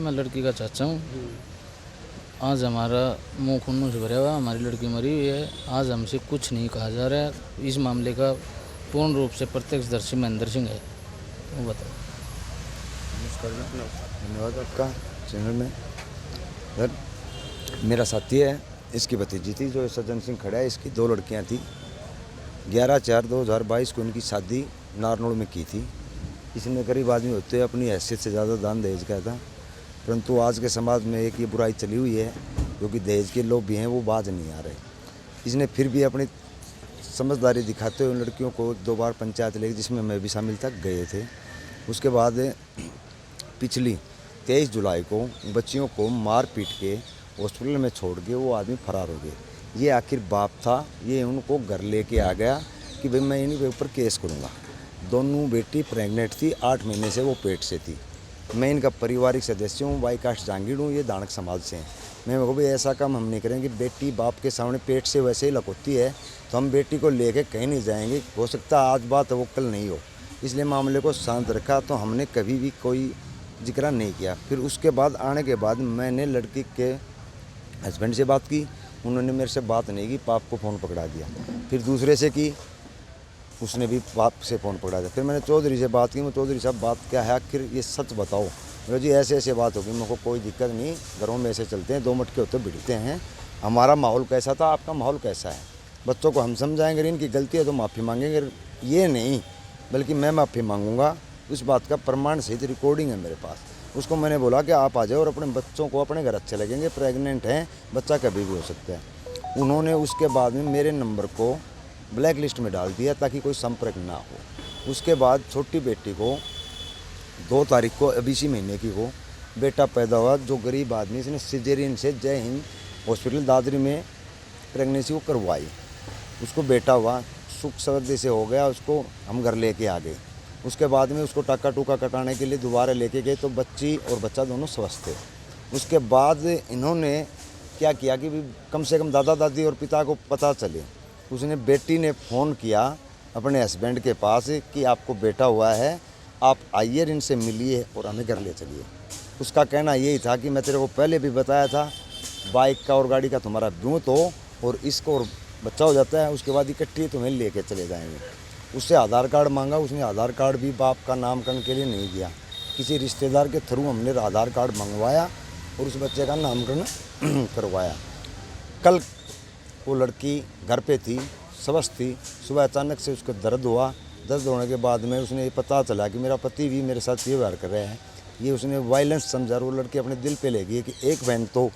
मैं लड़की का चाचा हूँ। आज हमारा मुँह खूनों से भरा हुआ, हमारी लड़की मरी हुई है। आज हमसे कुछ नहीं कहा जा रहा है। इस मामले का पूर्ण रूप से प्रत्यक्षदर्शी महेंद्र सिंह है। वो बताओ। धन्यवाद आपका चैनल में। सर, मेरा साथी है, इसकी भतीजी थी जो सज्जन सिंह खड़ा है, इसकी 2 लड़कियां थी। 11/4/2022 को इनकी शादी नारनौल में की थी। इसने गरीब आदमी होते अपनी हैसियत से ज़्यादा दान दहेज का था, परंतु आज के समाज में एक ये बुराई चली हुई है, क्योंकि दहेज के लोग भी हैं, वो बाज नहीं आ रहे। इसने फिर भी अपनी समझदारी दिखाते हुए लड़कियों को 2 बार पंचायत लेके, जिसमें मैं भी शामिल था, गए थे। उसके बाद पिछली 23 जुलाई को बच्चियों को मार पीट के हॉस्पिटल में छोड़ के वो आदमी फरार हो गए। ये आखिर बाप था, ये उनको घर लेके आ गया कि भाई मैं इन्हीं के ऊपर केस करूँगा। दोनों बेटी प्रेग्नेंट थी, 8 महीने से वो पेट से थी। मैं इनका पारिवारिक सदस्य हूँ, बाई कास्ट जहांगीर हूँ, ये दानक समाज से हैं। मैं को भी ऐसा काम हम नहीं करेंगे। बेटी बाप के सामने पेट से वैसे ही लकोती है, तो हम बेटी को लेके कहीं नहीं जाएंगे। हो सकता है आज बात वो कल नहीं हो, इसलिए मामले को शांत रखा। तो हमने कभी भी कोई जिक्र नहीं किया। फिर उसके बाद आने के बाद मैंने लड़की के हस्बैंड से बात की, उन्होंने मेरे से बात नहीं की, पाप को फ़ोन पकड़ा दिया। फिर दूसरे से की, उसने भी पाप से फ़ोन पकड़ा दिया। फिर मैंने चौधरी से बात की, मैं चौधरी साहब बात क्या है आखिर, ये सच बताओ। मेरे जी ऐसे ऐसे बात होगी। मेरे को कोई दिक्कत नहीं, घरों में ऐसे चलते हैं, 2 मटके होते भिड़ते हैं। हमारा माहौल कैसा था, आपका माहौल कैसा है, बच्चों को हम समझाएंगे। इनकी गलती है तो माफ़ी मांगेंगे, ये नहीं बल्कि मैं माफ़ी मांगूंगा। उस बात का प्रमाण सहित रिकॉर्डिंग है मेरे पास। उसको मैंने बोला कि आप आ जाओ और अपने बच्चों को अपने घर अच्छे लगेंगे, प्रेग्नेंट हैं, बच्चा कभी भी हो सकता है। उन्होंने उसके बाद में मेरे नंबर को ब्लैक लिस्ट में डाल दिया ताकि कोई संपर्क ना हो। उसके बाद छोटी बेटी को 2 तारीख को, अब इसी महीने की को बेटा पैदा हुआ, जो गरीब आदमी, इसने सिजेरियन से जय हिंद हॉस्पिटल दादरी में प्रेगनेंसी को करवाई। उसको बेटा हुआ, सुख समृद्धि से हो गया। उसको हम घर लेके आ गए। उसके बाद में उसको टाका टूका कटाने के लिए दोबारा लेके गए, तो बच्ची और बच्चा दोनों स्वस्थ थे। उसके बाद इन्होंने क्या किया कि कम से कम दादा दादी और पिता को पता चले। उसने बेटी ने फ़ोन किया अपने हस्बैंड के पास कि आपको बेटा हुआ है, आप आइए, इनसे मिलिए और हमें घर ले चलिए। उसका कहना यही था कि मैं तेरे को पहले भी बताया था, बाइक का और गाड़ी का तुम्हारा ब्यूत हो और इसको और बच्चा हो जाता है, उसके बाद इकट्ठी तुम्हें लेके चले जाएंगे। उससे आधार कार्ड मांगा, उसने आधार कार्ड भी बाप का नामकरण के लिए नहीं दिया। किसी रिश्तेदार के थ्रू हमने आधार कार्ड मंगवाया और उस बच्चे का नामकरण करवाया। कल वो लड़की घर पे थी, स्वस्थ थी। सुबह अचानक से उसको दर्द हुआ। दर्द होने के बाद में उसने पता चला कि मेरा पति भी मेरे साथ ये व्यवहार कर रहे हैं। ये उसने वायलेंस समझा। वो लड़की अपने दिल पे ले गई कि एक बहन तो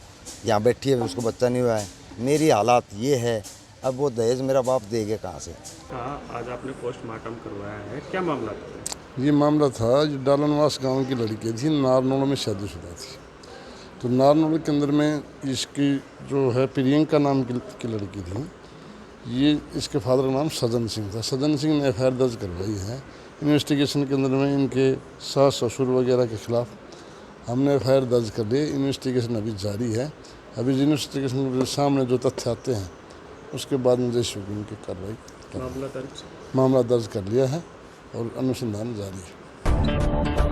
यहाँ बैठी है, उसको बच्चा नहीं हुआ है, मेरी हालात ये है, अब वो दहेज मेरा बाप देगा कहाँ से। हाँ, आज आपने पोस्टमार्टम करवाया है, क्या मामला था? ये मामला था, जो डालनवास गांव की लड़की थी, नारनौल में शादीशुदा थी। तो नारनौल के अंदर में इसकी जो है प्रियंका नाम की लड़की थी। ये इसके फादर का नाम सज्जन सिंह था। सज्जन सिंह ने एफआईआर दर्ज करवाई है। इन्वेस्टिगेशन के अंदर में इनके सास ससुर वगैरह के खिलाफ हमने एफआईआर दर्ज कर ली। इन्वेस्टिगेशन अभी जारी है। अभी इन्वेस्टिगेशन के सामने जो तथ्य आते हैं उसके बाद में जैसे उनकी कार्रवाई, मामला दर्ज कर लिया है और अनुसंधान जारी है।